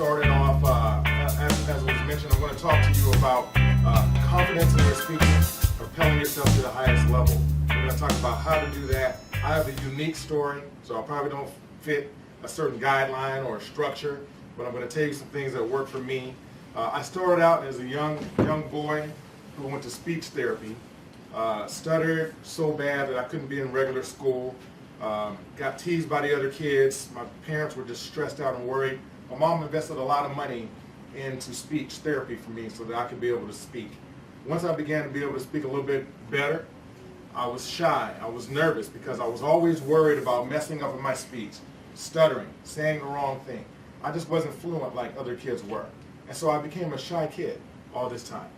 started off, as was mentioned, I'm going to talk to you about confidence in your speaking, propelling yourself to the highest level. We're going to talk about how to do that. I have a unique story, so I probably don't fit a certain guideline or structure, but I'm going to tell you some things that work for me. I started out as a young boy who went to speech therapy, stuttered so bad that I couldn't be in regular school, got teased by the other kids. My parents were just stressed out and worried. My mom invested a lot of money into speech therapy for me so that I could be able to speak. Once I began to be able to speak a little bit better, I was shy. I was nervous because I was always worried about messing up in my speech, stuttering, saying the wrong thing. I just wasn't fluent like other kids were. And so I became a shy kid all this time.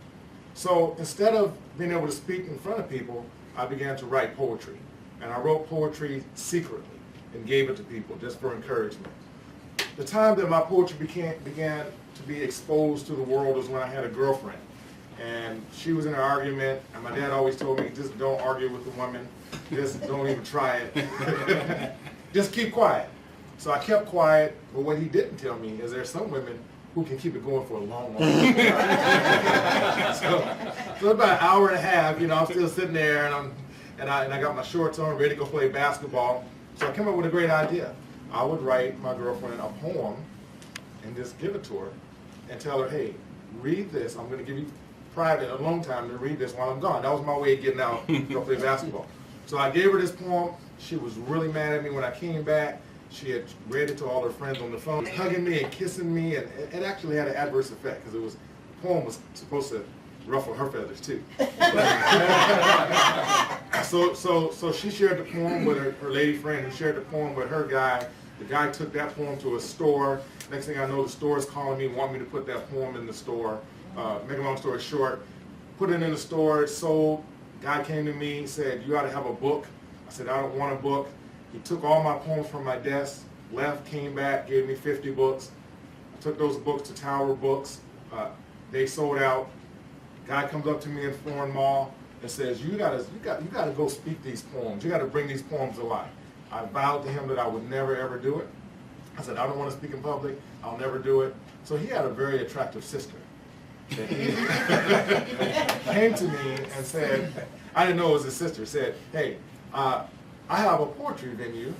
So instead of being able to speak in front of people, I began to write poetry. And I wrote poetry secretly and gave it to people just for encouragement. The time that my poetry began to be exposed to the world was when I had a girlfriend. And she was in an argument, and my dad always told me, just don't argue with the woman. Just don't even try it. Just keep quiet. So I kept quiet, but what he didn't tell me is there's some women who can keep it going for a long time. So about an hour and a half, I'm still sitting there, and I got my shorts on, ready to go play basketball. So I came up with a great idea. I would write my girlfriend a poem and just give it to her and tell her, hey, read this. I'm going to give you private a long time to read this while I'm gone. That was my way of getting out to go play basketball. So I gave her this poem. She was really mad at me when I came back. She had read it to all her friends on the phone, hugging me and kissing me, and it actually had an adverse effect because the poem was supposed to ruffle her feathers too. So she shared the poem with her lady friend who shared the poem with her guy. The guy took that poem to a store. Next thing I know, the store is calling me, want me to put that poem in the store. Make a long story short, put it in the store, it sold. Guy came to me, said, you ought to have a book. I said, I don't want a book. He took all my poems from my desk, left, came back, gave me 50 books. I took those books to Tower Books. They sold out. Guy comes up to me in Foreign Mall and says, you gotta go speak these poems. You gotta bring these poems to life. I vowed to him that I would never ever do it. I said, I don't want to speak in public. I'll never do it. So he had a very attractive sister. That he came to me and said, I didn't know it was his sister, said, hey, I have a poetry venue,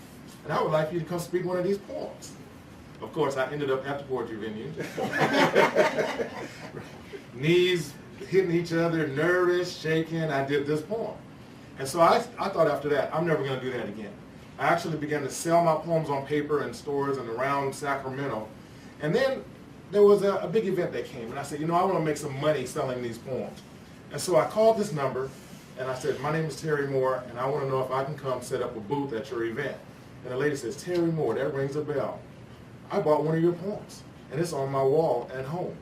and I would like you to come speak one of these poems. Of course, I ended up at the poetry venue. Knees hitting each other, nervous, shaking. I did this poem. And so I thought after that, I'm never going to do that again. I actually began to sell my poems on paper in stores and around Sacramento. And then there was a big event that came, and I said, I want to make some money selling these poems. And so I called this number, and I said, my name is Terry Moore, and I want to know if I can come set up a booth at your event. And the lady says, Terry Moore, that rings a bell. I bought one of your poems, and it's on my wall at home.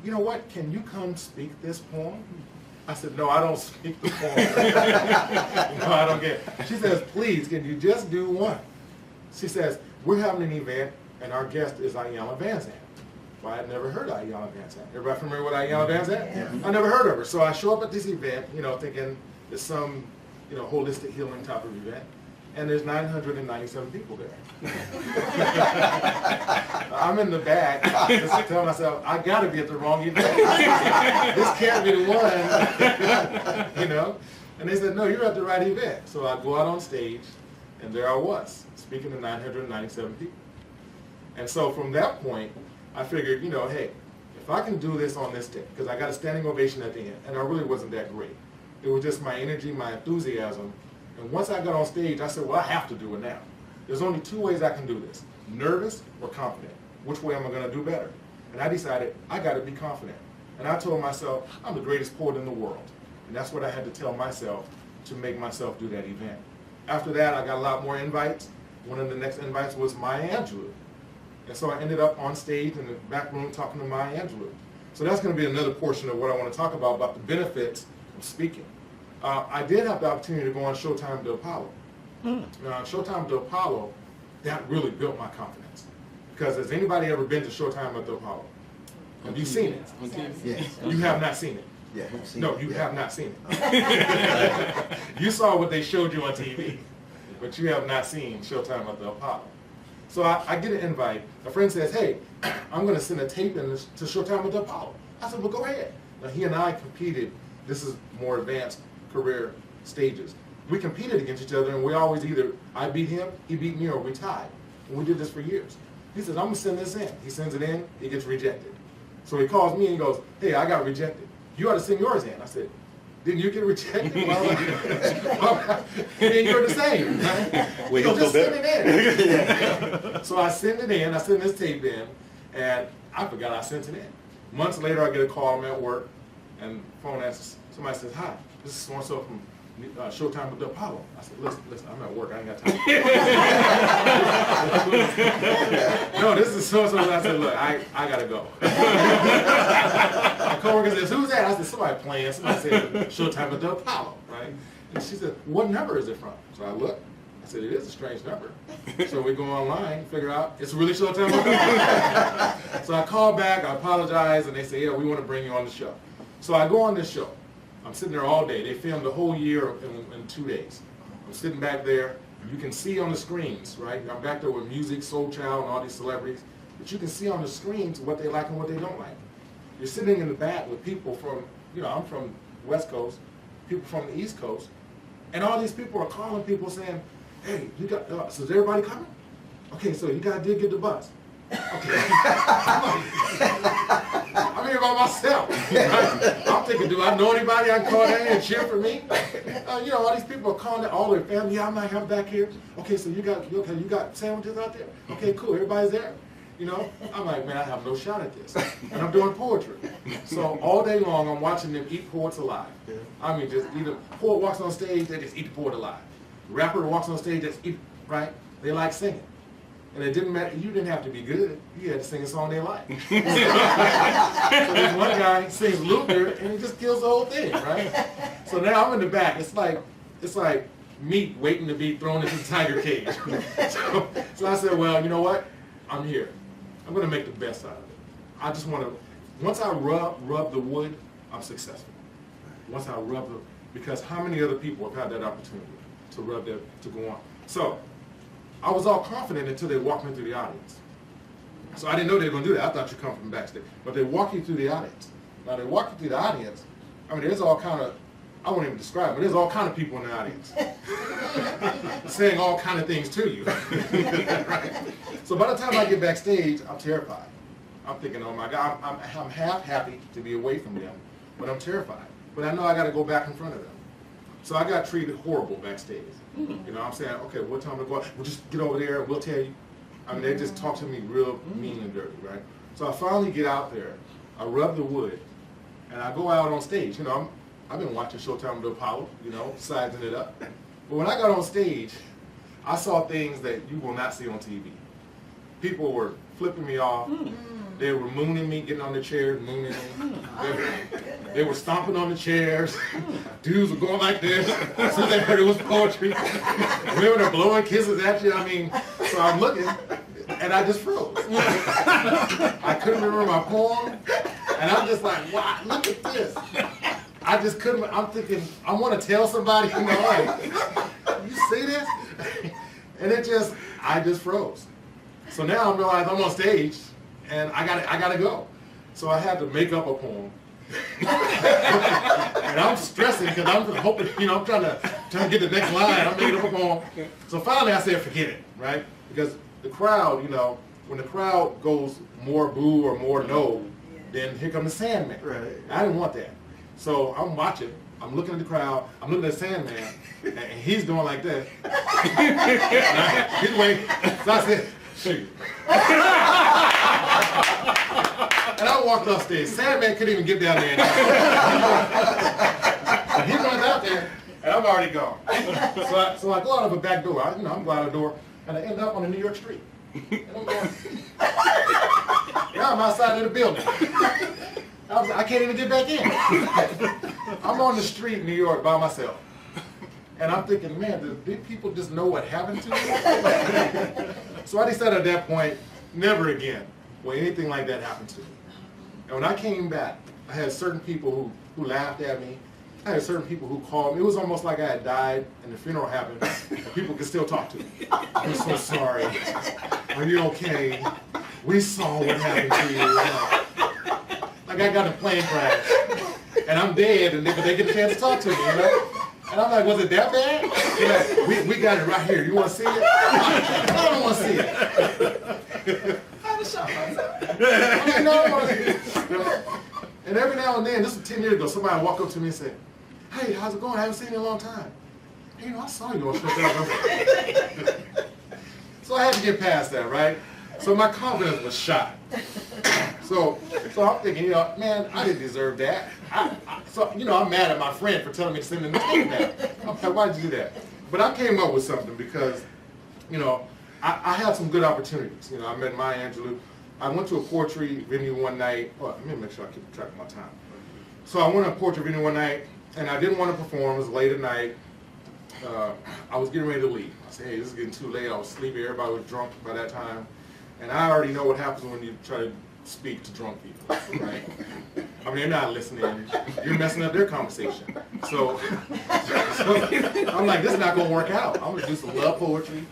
You know what? Can you come speak this poem? I said, no, I don't speak the poem. No, I don't get it. She says, please, can you just do one? She says, we're having an event, and our guest is Ayanna Van Zandt. Well, I had never heard of Ayanna Van Zandt. Everybody familiar with Ayanna Van Zandt? Yeah. I never heard of her. So I show up at this event, thinking it's some, holistic healing type of event. And there's 997 people there. I'm in the back, just telling myself, I gotta be at the wrong event. This can't be the one, And they said, no, you're at the right event. So I go out on stage, and there I was, speaking to 997 people. And so from that point, I figured, hey, if I can do this on this day, because I got a standing ovation at the end, and I really wasn't that great. It was just my energy, my enthusiasm. And once I got on stage, I said, well, I have to do it now. There's only two ways I can do this, nervous or confident. Which way am I going to do better? And I decided, I got to be confident. And I told myself, I'm the greatest poet in the world. And that's what I had to tell myself to make myself do that event. After that, I got a lot more invites. One of the next invites was Maya Angelou. And so I ended up on stage in the back room talking to Maya Angelou. So that's going to be another portion of what I want to talk about the benefits of speaking. I did have the opportunity to go on Showtime to Apollo. Showtime to Apollo, that really built my confidence. Because has anybody ever been to Showtime at the Apollo? Have you seen it? Yes. You have not seen it? Yeah. No, you have not seen it. You saw what they showed you on TV, but you have not seen Showtime at the Apollo. So I get an invite. A friend says, hey, I'm going to send a tape in to Showtime with Apollo. I said, well, go ahead. Now, he and I competed. This is more advanced career stages. We competed against each other, and we always either I beat him, he beat me, or we tied. And we did this for years. He says, I'm going to send this in. He sends it in. It gets rejected. So he calls me and he goes, hey, I got rejected. You ought to send yours in. I said, didn't you get rejected? Well, and you're the same, right? Well, so just send it in. So I send it in. I send this tape in, and I forgot I sent it in. Months later, I get a call. I'm at work, and phone asks, somebody says, hi, this is so-and-so from Showtime with the Apollo. I said, listen, I'm at work. I ain't got time. No, this is so-and-so. I said, look, I got to go. My coworker says, who's that? I said, somebody playing. Somebody said, Showtime with the Apollo, right? And she said, what number is it from? So I looked. I said, it is a strange number. So we go online, figure out it's really Showtime with the Apollo. So I call back, I apologize, and they say, yeah, we want to bring you on the show. So I go on this show. I'm sitting there all day. They filmed the whole year in 2 days. I'm sitting back there. You can see on the screens, right? I'm back there with music, Soul Child, and all these celebrities. But you can see on the screens what they like and what they don't like. You're sitting in the back with people from, I'm from West Coast, people from the East Coast, and all these people are calling people saying, hey, you got, so is everybody coming? Okay, so you guys did get the bus. Okay. I'm here by myself. Right? I'm thinking, do I know anybody I can call down and cheer for me? All these people are calling all their family. Yeah, I might have back here. Okay, so you got sandwiches out there? Okay, cool. Everybody's there. I'm like, man, I have no shot at this. And I'm doing poetry. So all day long, I'm watching them eat poets alive. I mean, just either poet walks on stage, they just eat the poet alive. Rapper walks on stage, just eat, right? They like singing. And it didn't matter, you didn't have to be good, you had to sing a song they like. So there's one guy sings Luther and he just kills the whole thing, right? So now I'm in the back, it's like meat waiting to be thrown into the tiger cage. So I said, well, you know what? I'm here. I'm gonna make the best out of it. I just wanna, once I rub the wood, I'm successful. Once I rub the, because how many other people have had that opportunity to rub their, to go on? So, I was all confident until they walked me through the audience. So I didn't know they were going to do that. I thought you come from backstage. But they walk you through the audience. Now they walk you through the audience, I mean, there's all kind of, I won't even describe it, but there's all kind of people in the audience. Saying all kind of things to you. Right? So by the time I get backstage, I'm terrified. I'm thinking, oh my God, I'm half happy to be away from them, but I'm terrified. But I know I got to go back in front of them. So I got treated horrible backstage. I'm saying, okay, what time to go? We'll just get over there and we'll tell you. I mean, they just talk to me real mean and dirty, right? So I finally get out there, I rub the wood, and I go out on stage. I've been watching Showtime with the Apollo, sizing it up. But when I got on stage, I saw things that you will not see on TV. People were flipping me off. They were mooning me, getting on the chairs, mooning me. They were stomping on the chairs. Dudes were going like this. As soon as they heard it was poetry. Women are blowing kisses at you. I mean, so I'm looking, and I just froze. I couldn't remember my poem, and I'm just like, wow, look at this. I just couldn't, I'm thinking, I want to tell somebody, like, you see this? And I just froze. So now I realize I'm on stage, and I gotta go. So I had to make up a poem. And I'm stressing because I'm hoping, I'm trying to get the next line. I'm making up a poem. So finally I said, forget it, right? Because the crowd, when the crowd goes more boo or more no, then here comes the Sandman. Right. I didn't want that. So I'm watching. I'm looking at the crowd. I'm looking at Sandman, and he's doing like this. He's waiting. So I said, shoot. And I walked upstairs. Sandman couldn't even get down there. And he runs out there, and I'm already gone. So I go out of a back door. I'm going out of the door, and I end up on a New York street. And I'm going, now I'm outside of the building. I can't even get back in. I'm on the street in New York by myself. And I'm thinking, man, did people just know what happened to me? So I decided at that point, never again will anything like that happen to me. And when I came back, I had certain people who laughed at me, I had certain people who called me. It was almost like I had died and the funeral happened and people could still talk to me. I'm so sorry. Are you okay? We saw what happened to you. Like I got a plane crash and I'm dead and they get a chance to talk to me, you know? And I'm like, was it that bad? Like, we got it right here. You want to see it? I don't want to see it. I had to show myself. I'm like, no, I don't want to see it. You know? And every now and then, this was 10 years ago, somebody walk up to me and say, hey, how's it going? I haven't seen you in a long time. Hey, you know, I saw you on Sutter. So I had to get past that, right? So my confidence was shot. So I'm thinking, you know, man, I didn't deserve that. So, you know, I'm mad at my friend for telling me to send the name back. I'm like, why'd you do that? But I came up with something because, you know, I had some good opportunities. You know, I met Maya Angelou. I went to a poetry venue one night. Oh, let me make sure I keep track of my time. So I went to a poetry venue one night, and I didn't want to perform. It was late at night. I was getting ready to leave. I said, hey, this is getting too late. I was sleepy. Everybody was drunk by that time. And I already know what happens when you try to speak to drunk people, right? I mean, they're not listening. You're messing up their conversation. So I'm like, this is not going to work out. I'm going to do some love poetry.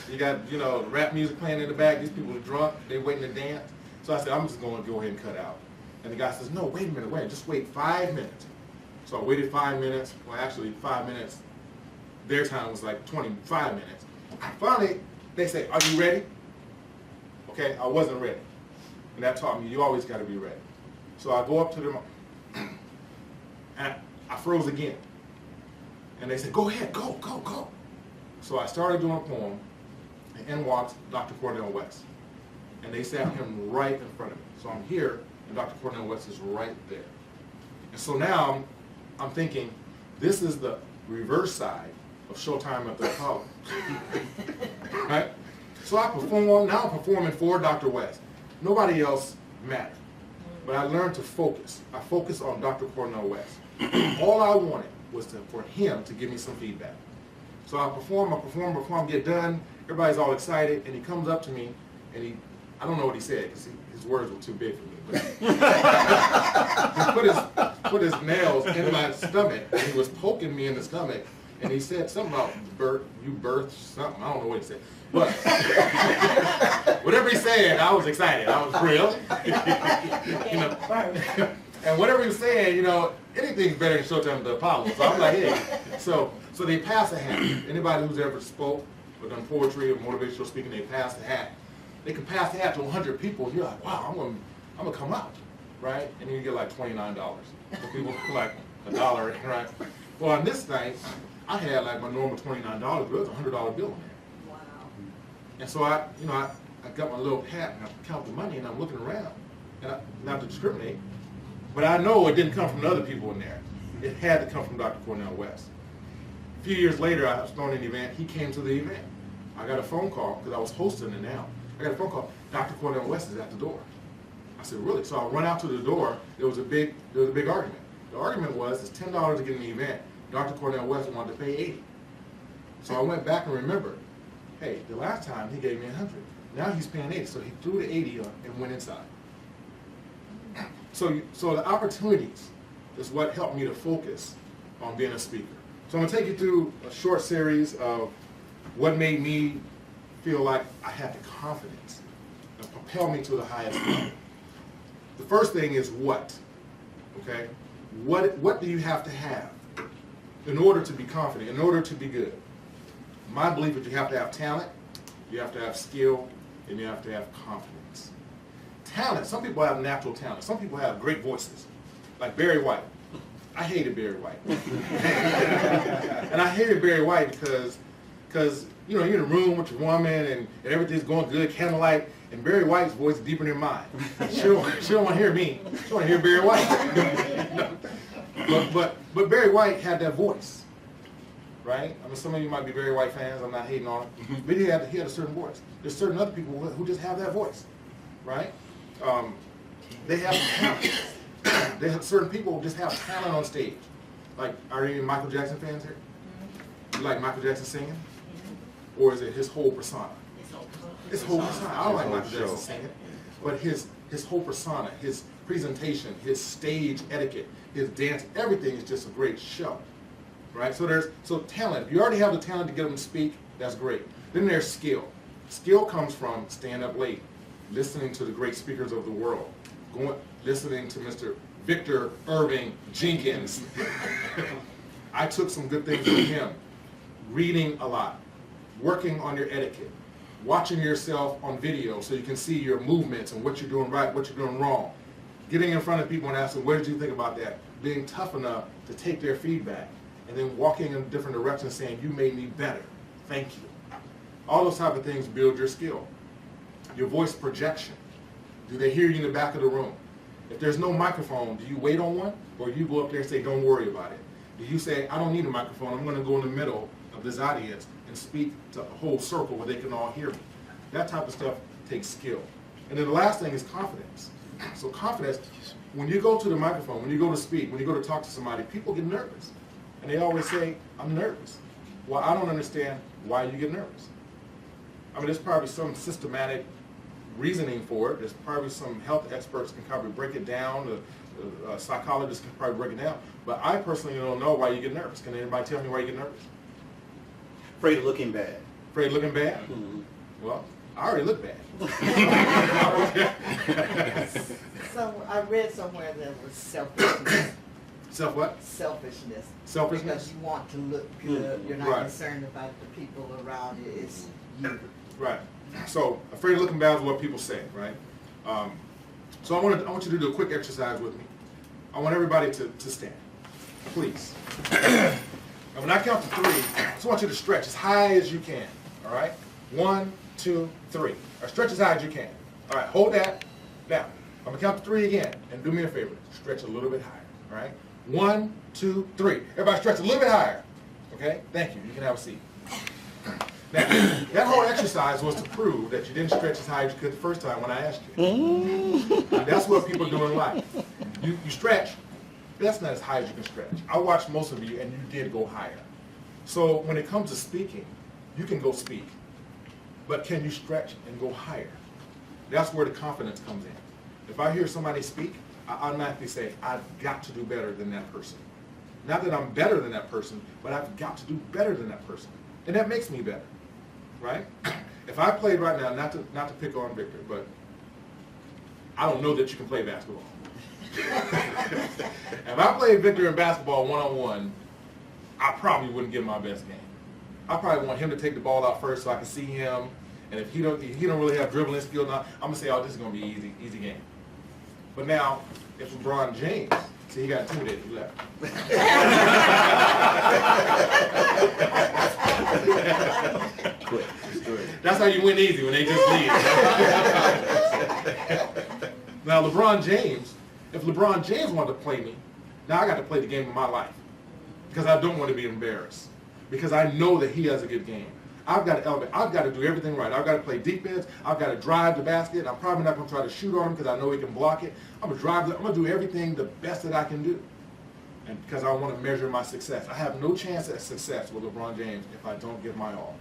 You got, you know, rap music playing in the back. These people are drunk. They're waiting to dance. So I said, I'm just going to go ahead and cut out. And the guy says, no, wait a minute, just wait 5 minutes. So I waited 5 minutes. Well, actually, 5 minutes. Their time was like 25 minutes. Finally, they say, are you ready? Okay, I wasn't ready. And that taught me you always got to be ready. So I go up to them, and I froze again. And they said, go ahead, go. So I started doing a poem, and in walks Dr. Cornel West. And they sat him right in front of me. So I'm here, and Dr. Cornel West is right there. And so now I'm thinking, this is the reverse side of Showtime at the Apollo. Right? So I perform, now I'm performing for Dr. West. Nobody else mattered. But I learned to focus. I focused on Dr. Cornel West. All I wanted was for him to give me some feedback. So I perform, get done, everybody's all excited, and he comes up to me, and I don't know what he said, because his words were too big for me, but he put his nails in my stomach, and he was poking me in the stomach, and he said something about you birthed something, I don't know what he said. But whatever he said, I was excited. I was thrilled. You know, and whatever he was saying, you know, anything's better than Showtime at the Apollo. So I'm like, hey. So they pass a hat. Anybody who's ever spoke or done poetry or motivational speaking, they pass the hat. They can pass the hat to 100 people, and you're like, wow, I'm gonna come out, right? And then you get like $29. So people like $1, right? Well, on this night, I had like my normal $29, but there was a $100 bill in there. And so I got my little hat and I count the money and I'm looking around, and not to discriminate, but I know it didn't come from the other people in there. It had to come from Dr. Cornel West. A few years later, I was throwing an event. He came to the event. I got a phone call because I was hosting it now. I got a phone call. Dr. Cornel West is at the door. I said, really? So I run out to the door. There was a big argument. The argument was it's $10 to get in the event. Dr. Cornel West wanted to pay $80. So I went back and remembered. Hey, the last time he gave me $100. Now he's paying $80, so he threw the $80 and went inside. So the opportunities is what helped me to focus on being a speaker. So I'm going to take you through a short series of what made me feel like I had the confidence and propel me to the highest level. The first thing is what, okay? What do you have to have in order to be confident, in order to be good? My belief is you have to have talent, you have to have skill, and you have to have confidence. Talent, some people have natural talent. Some people have great voices, like Barry White. I hated Barry White. And I hated Barry White because you know, you're in a room with your woman and everything's going good, candlelight, and Barry White's voice is deeper than mine. She don't want to hear me. She want to hear Barry White. But Barry White had that voice. Right? I mean, some of you might be Barry White fans. I'm not hating on him. But he had a certain voice. There's certain other people who just have that voice. Right? They have talent. They have certain people who just have talent on stage. Like, are any Michael Jackson fans here? You like Michael Jackson singing? Or is it his whole persona? His whole persona. I don't like Michael Jackson singing. But his whole persona, his presentation, his stage etiquette, is dancing. Everything is just a great show, right? So talent. If you already have the talent to get them to speak, that's great. Then there's skill. Skill comes from staying up late, listening to the great speakers of the world, listening to Mr. Victor Irving Jenkins. I took some good things from him. Reading a lot, working on your etiquette, watching yourself on video so you can see your movements and what you're doing right, what you're doing wrong. Getting in front of people and asking, what did you think about that? Being tough enough to take their feedback, and then walking in different directions saying, you made me better, thank you. All those type of things build your skill. Your voice projection. Do they hear you in the back of the room? If there's no microphone, do you wait on one? Or do you go up there and say, don't worry about it? Do you say, I don't need a microphone, I'm going to go in the middle of this audience and speak to a whole circle where they can all hear me? That type of stuff takes skill. And then the last thing is confidence. So confidence, when you go to the microphone, when you go to speak, when you go to talk to somebody, people get nervous. And they always say, I'm nervous. Well, I don't understand why you get nervous. I mean, there's probably some systematic reasoning for it. There's probably some health experts can probably break it down. Psychologists can probably break it down. But I personally don't know why you get nervous. Can anybody tell me why you get nervous? Afraid of looking bad. Afraid of looking bad? Mm-hmm. Well, I already look bad. So I read somewhere that was selfishness. Self what? Selfishness. Selfishness? Because you want to look good. You're not Right. concerned about the people around you. It's you. Right. So, afraid of looking bad is what people say, right? So I want you to do a quick exercise with me. I want everybody to stand, please. And when I count to 3, I just want you to stretch as high as you can, all right? 1, 2, 3. Or stretch as high as you can. All right, hold that. Now, I'm gonna count to 3 again, and do me a favor, stretch a little bit higher, all right? 1, 2, 3. Everybody stretch a little bit higher, okay? Thank you, you can have a seat. Now, that whole exercise was to prove that you didn't stretch as high as you could the first time when I asked you. And that's what people do in life. You stretch, but that's not as high as you can stretch. I watched most of you, and you did go higher. So when it comes to speaking, you can go speak. But can you stretch and go higher? That's where the confidence comes in. If I hear somebody speak, I automatically say, I've got to do better than that person. Not that I'm better than that person, but I've got to do better than that person. And that makes me better. Right? If I played right now, not to pick on Victor, but I don't know that you can play basketball. If I played Victor in basketball one-on-one, I probably wouldn't give my best game. I probably want him to take the ball out first so I can see him. And if he don't really have dribbling skill, now I'm gonna say, oh, this is gonna be easy game. But now, if LeBron James, see, he got intimidated, he left. That's how you win easy, when they just leave. Now LeBron James, if LeBron James wanted to play me, now I got to play the game of my life. Because I don't want to be embarrassed. Because I know that he has a good game. I've got to elevate. I've got to do everything right. I've got to play defense. I've got to drive the basket. I'm probably not going to try to shoot on him because I know he can block it. I'm going to do everything the best that I can do. And because I want to measure my success. I have no chance at success with LeBron James if I don't give my all.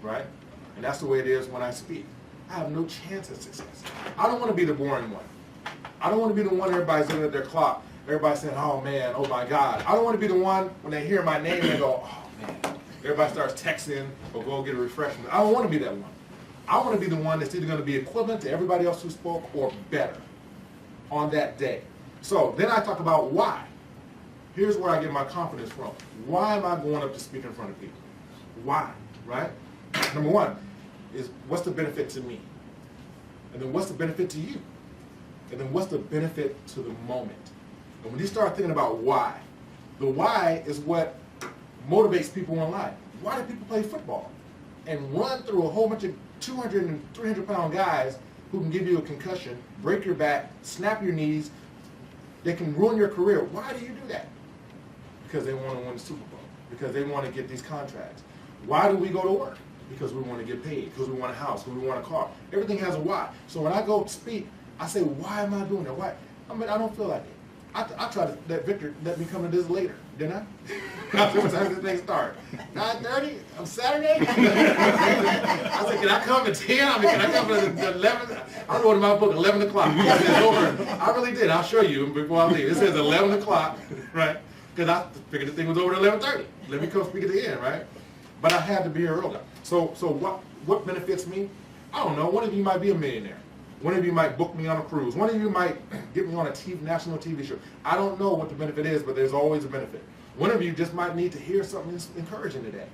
Right? And that's the way it is when I speak. I have no chance at success. I don't want to be the boring one. I don't want to be the one everybody's looking at their clock. Everybody's saying, oh man, oh my God. I don't want to be the one when they hear my name and they go, oh man. Everybody starts texting or go get a refreshment. I don't want to be that one. I want to be the one that's either going to be equivalent to everybody else who spoke or better on that day. So then I talk about why. Here's where I get my confidence from. Why am I going up to speak in front of people? Why, right? Number one is, what's the benefit to me? And then what's the benefit to you? And then what's the benefit to the moment? And when you start thinking about why, the why is what motivates people in life. Why do people play football? And run through a whole bunch of 200 and 300 pound guys who can give you a concussion, break your back, snap your knees, they can ruin your career. Why do you do that? Because they want to win the Super Bowl. Because they want to get these contracts. Why do we go to work? Because we want to get paid. Because we want a house. Because we want a car. Everything has a why. So when I go speak, I say, why am I doing that? Why? I mean, I don't feel like it. I tried to let Victor let me come to this later, didn't I? I said, what time does the thing start? 9:30 on Saturday? I said, can I come at 10? I mean, can I come at 11? I wrote in my book 11 o'clock. It says over. I really did. I'll show you before I leave. It says 11 o'clock, right? Because I figured the thing was over at 11:30. Let me come speak at the end, right? But I had to be here early. So what benefits me? I don't know. One of you might be a millionaire. One of you might book me on a cruise. One of you might get me on a national TV show. I don't know what the benefit is, but there's always a benefit. One of you just might need to hear something encouraging today.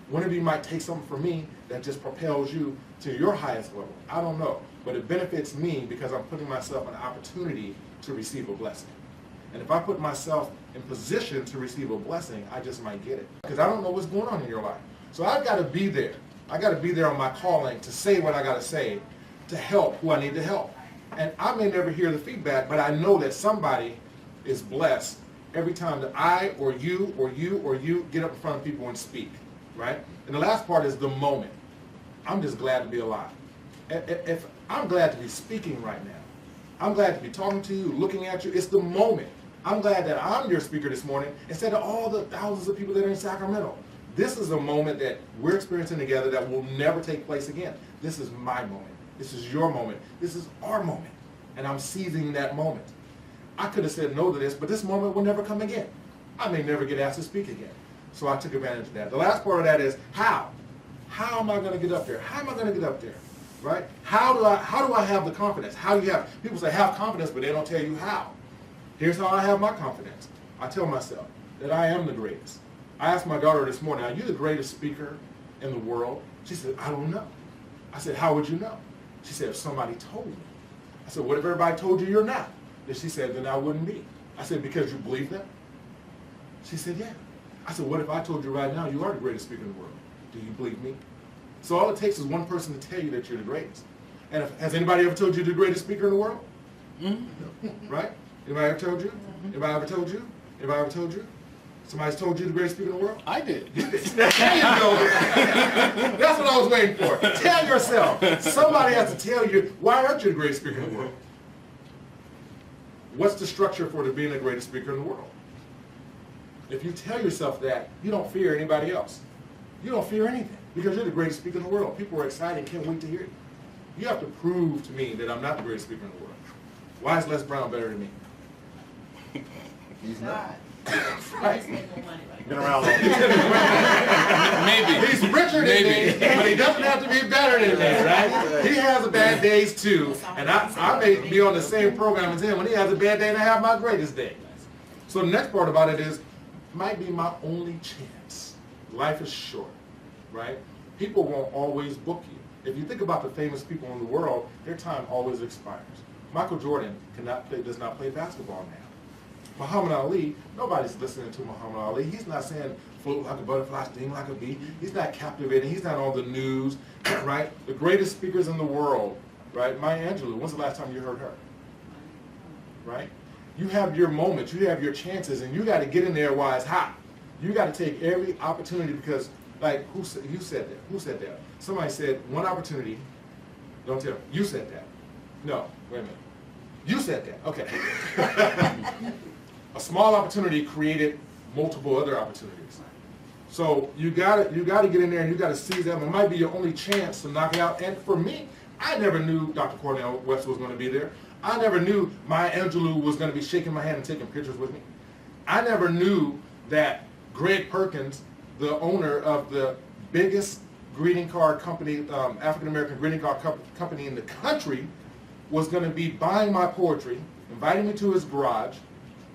One of you might take something from me that just propels you to your highest level. I don't know. But it benefits me because I'm putting myself in an opportunity to receive a blessing. And if I put myself in position to receive a blessing, I just might get it. Because I don't know what's going on in your life. So I've got to be there. I got to be there on my calling to say what I got to say, to help who I need to help. And I may never hear the feedback, but I know that somebody is blessed every time that I or you or you or you get up in front of people and speak, right? And the last part is the moment. I'm just glad to be alive. If I'm glad to be speaking right now. I'm glad to be talking to you, looking at you. It's the moment. I'm glad that I'm your speaker this morning instead of all the thousands of people that are in Sacramento. This is a moment that we're experiencing together that will never take place again. This is my moment. This is your moment. This is our moment. And I'm seizing that moment. I could have said no to this, but this moment will never come again. I may never get asked to speak again. So I took advantage of that. The last part of that is how. How am I going to get up there? How am I going to get up there? Right? How do I have the confidence? How do you have? People say have confidence, but they don't tell you how. Here's how I have my confidence. I tell myself that I am the greatest. I asked my daughter this morning, are you the greatest speaker in the world? She said, I don't know. I said, how would you know? She said, if somebody told me. I said, what if everybody told you you're not? Then she said, then I wouldn't be. I said, because you believe them? She said, yeah. I said, what if I told you right now you are the greatest speaker in the world? Do you believe me? So all it takes is one person to tell you that you're the greatest. And has anybody ever told you you're the greatest speaker in the world? Mm-hmm. Right? Anybody ever told you? Anybody ever told you? Anybody ever told you? Somebody's told you the greatest speaker in the world? I did. You did. There you go. That's what I was waiting for. Tell yourself. Somebody has to tell you, why aren't you the greatest speaker in the world? What's the structure for being the greatest speaker in the world? If you tell yourself that, you don't fear anybody else. You don't fear anything because you're the greatest speaker in the world. People are excited and can't wait to hear you. You have to prove to me that I'm not the greatest speaker in the world. Why is Les Brown better than me? He's not. Right. Been around long. Maybe. He's richer than me, but he doesn't have to be better than me, right? He has a bad days too, and I may be on the same program as him. When he has a bad day, and I have my greatest day. So the next part about it is, might be my only chance. Life is short, right? People won't always book you. If you think about the famous people in the world, their time always expires. Michael Jordan does not play basketball now. Muhammad Ali, nobody's listening to Muhammad Ali. He's not saying float like a butterfly, sting like a bee. He's not captivating. He's not on the news, right? The greatest speakers in the world, right? Maya Angelou, when's the last time you heard her? Right? You have your moments, you have your chances, and you got to get in there while it's hot. You got to take every opportunity because, like, you said that? Who said that? Somebody said one opportunity. Don't tell me. You said that. No, wait a minute. You said that. Okay. A small opportunity created multiple other opportunities. So you gotta get in there and you gotta seize them. It might be your only chance to knock it out. And for me, I never knew Dr. Cornell West was going to be there. I never knew Maya Angelou was going to be shaking my hand and taking pictures with me. I never knew that Greg Perkins, the owner of the biggest greeting card company, African-American greeting card company in the country, was going to be buying my poetry, inviting me to his garage,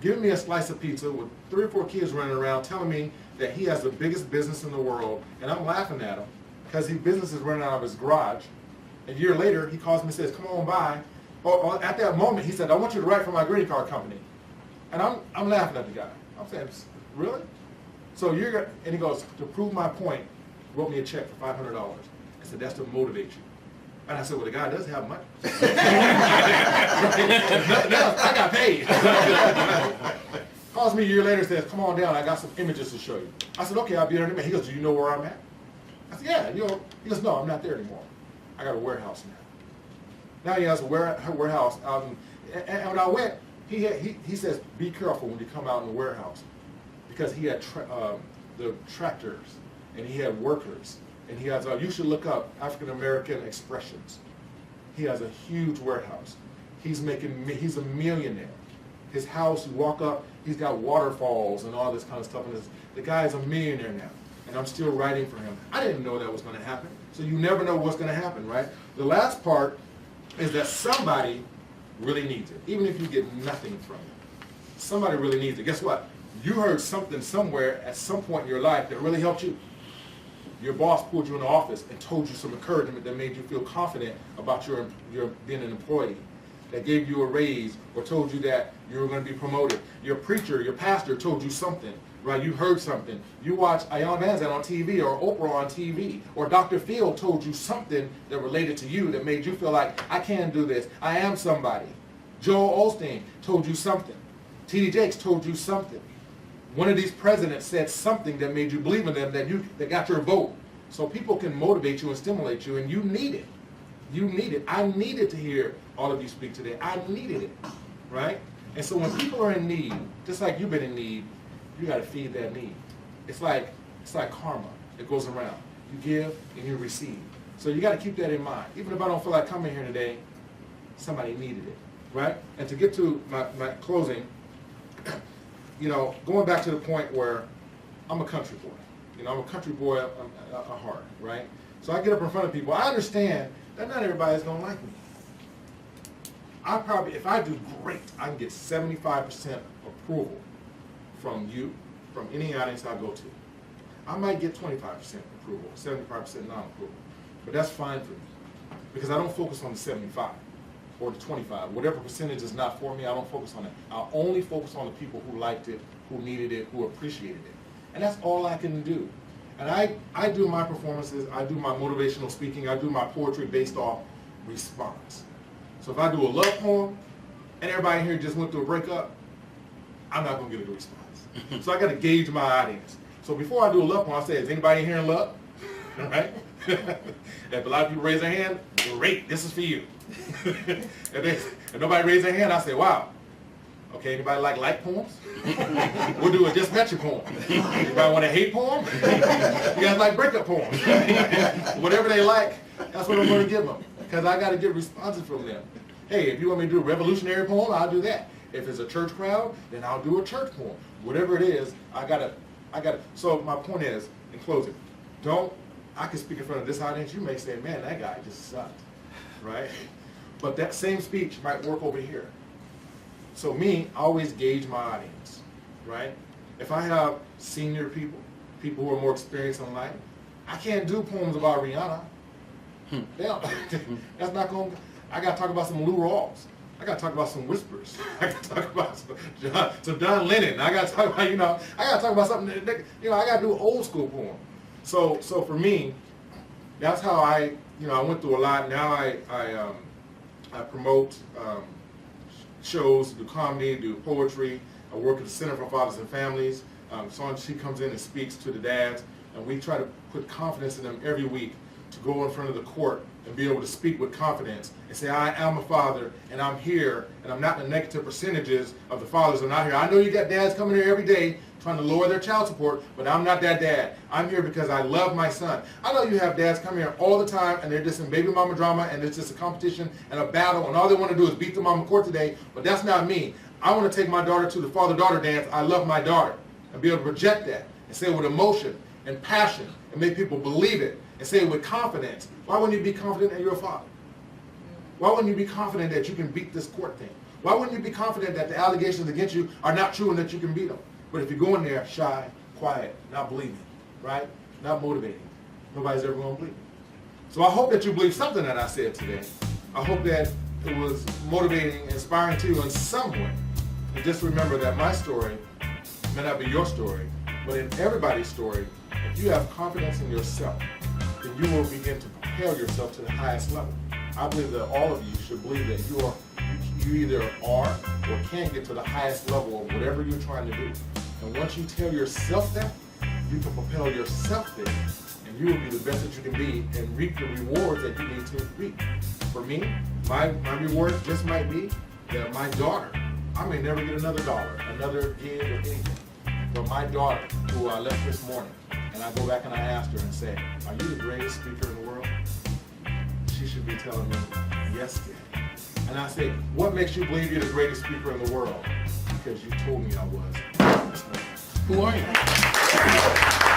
giving me a slice of pizza with 3 or 4 kids running around telling me that he has the biggest business in the world, and I'm laughing at him because his business is running out of his garage. A year later, he calls me and says, come on by. At that moment, he said, I want you to write for my greeting card company. And I'm laughing at the guy. I'm saying, really? So and he goes, to prove my point, wrote me a check for $500. I said, that's to motivate you. And I said, well, the guy does have money. Nothing else, I got paid. Calls me a year later and says, come on down, I got some images to show you. I said, okay, I'll be there in a minute. He goes, do you know where I'm at? I said, yeah. He goes, no, I'm not there anymore. I got a warehouse now. Now he has a warehouse. And when I went, he says, be careful when you come out in the warehouse. Because he had the tractors, and he had workers, and he has, you should look up African American expressions. He has a huge warehouse. He's a millionaire. His house, you walk up, he's got waterfalls and all this kind of stuff. And the guy is a millionaire now, and I'm still writing for him. I didn't know that was going to happen. So you never know what's going to happen, right? The last part is that somebody really needs it, even if you get nothing from it. Somebody really needs it. Guess what? You heard something somewhere at some point in your life that really helped you. Your boss pulled you in the office and told you some encouragement that made you feel confident about your being an employee, that gave you a raise or told you that you were going to be promoted. Your preacher, your pastor told you something, right? You heard something. You watched Ayan Manzan on TV or Oprah on TV, or Dr. Phil told you something that related to you that made you feel like, I can do this. I am somebody. Joel Osteen told you something. T.D. Jakes told you something. One of these presidents said something that made you believe in them, that got your vote. So people can motivate you and stimulate you, and you need it. You need it. I needed to hear all of you speak today. I needed it, right? And so when people are in need, just like you've been in need, you got to feed that need. It's like karma. It goes around. You give and you receive. So you got to keep that in mind. Even if I don't feel like coming here today, somebody needed it, right? And to get to my closing, going back to the point where I'm a country boy. I'm a country boy at heart, right? So I get up in front of people. I understand that not everybody's going to like me. I probably, if I do great, I can get 75% approval from you, from any audience I go to. I might get 25% approval, 75% non-approval. But that's fine for me, because I don't focus on the 75 or the 25. Whatever percentage is not for me, I don't focus on it. I only focus on the people who liked it, who needed it, who appreciated it. And that's all I can do. And I do my performances, I do my motivational speaking, I do my poetry based off response. So if I do a love poem, and everybody in here just went through a breakup, I'm not going to get a good response. So I got to gauge my audience. So before I do a love poem, I say, is anybody in here in love? All right? If a lot of people raise their hand, great, this is for you. If nobody raise their hand, I say, wow. Okay, anybody like light poems? We'll do a just met you poem. Anybody want a hate poem? You guys like breakup poems? Whatever they like, that's what I'm going to give them. Because I got to get responses from them. Hey, if you want me to do a revolutionary poem, I'll do that. If it's a church crowd, then I'll do a church poem. Whatever it is, I gotta. So my point is, in closing, I can speak in front of this audience. You may say, man, that guy just sucked, right? But that same speech might work over here. So me, I always gauge my audience, right? If I have senior people who are more experienced in life, I can't do poems about Rihanna. That's not going to, I got to talk about some Lou Rawls. I got to talk about some Whispers. I got to talk about some John Lennon. I got to talk about, I got to talk about something, I got to do an old school poem. So for me, that's how I went through a lot. Now I promote shows, do comedy, do poetry. I work at the Center for Fathers and Families. So she comes in and speaks to the dads, and we try to put confidence in them every week to go in front of the court and be able to speak with confidence and say, I am a father, and I'm here, and I'm not in the negative percentages of the fathers who are not here. I know you got dads coming here every day trying to lower their child support, but I'm not that dad. I'm here because I love my son. I know you have dads come here all the time, and they're just in baby mama drama, and it's just a competition and a battle, and all they want to do is beat the mama court today, but that's not me. I want to take my daughter to the father-daughter dance. I love my daughter, and be able to project that and say it with emotion and passion and make people believe it and say it with confidence. Why wouldn't you be confident that you're a father? Why wouldn't you be confident that you can beat this court thing? Why wouldn't you be confident that the allegations against you are not true and that you can beat them? But if you go in there shy, quiet, not believing, right? Not motivating, nobody's ever going to believe. So I hope that you believe something that I said today. I hope that it was motivating, inspiring to you in some way. And just remember that my story may not be your story, but in everybody's story, if you have confidence in yourself, then you will begin to propel yourself to the highest level. I believe that all of you should believe that you either are or can get to the highest level of whatever you're trying to do. And once you tell yourself that, you can propel yourself there, and you will be the best that you can be and reap the rewards that you need to reap. For me, my reward just might be that my daughter, I may never get another dollar, another gig or anything, but my daughter who left this morning, and I go back and I asked her and say, are you the greatest speaker in the world? She should be telling me, yes, Daddy. And I say, what makes you believe you're the greatest speaker in the world? Because you told me I was. Who are you?